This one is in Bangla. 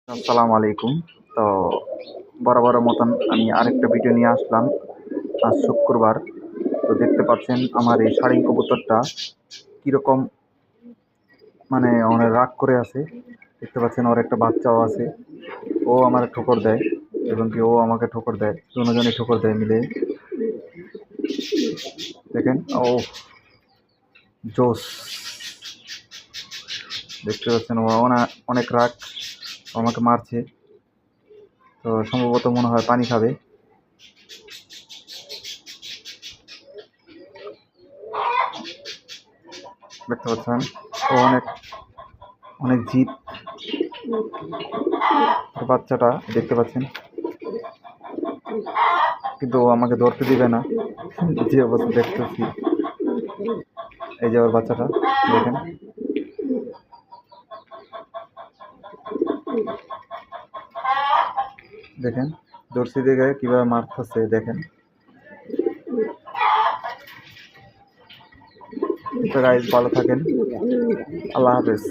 আসসালামু আলাইকুম। তো বরাবরের মতন আমি আরেকটা ভিডিও নিয়ে আসলাম। আজ শুক্রবার। তো দেখতে পাচ্ছেন আমার এই শাড়িং কবুতরটা কীরকম অনেক রাগ করে আছে। দেখতে পাচ্ছেন ওর একটা বাচ্চাও আছে। ও আমার ঠোকর দেয় এবং কি ও আমাকে ঠোকর দেয়। দুজনেই ঠোকর দেয় মিলে। দেখেন ও জোস। দেখতে পাচ্ছেন ও অনেক রাগ, আমাকে মারছে। তো সম্ভবত মনে হয় পানি খাবে। দেখতে পাচ্ছেন ও অনেক অনেক জিদ। বাচ্চাটা দেখতে পাচ্ছেন, কিন্তু ও আমাকে ধরতে দিবে না। যে অবস্থা দেখতেছি, এই যে ওর বাচ্চাটা দেখেন। দেখেন ধরছি দেখে কিভাবে মারতেছে দেখেন। তো গাইস, ভালো থাকেন। আল্লাহ হাফেজ।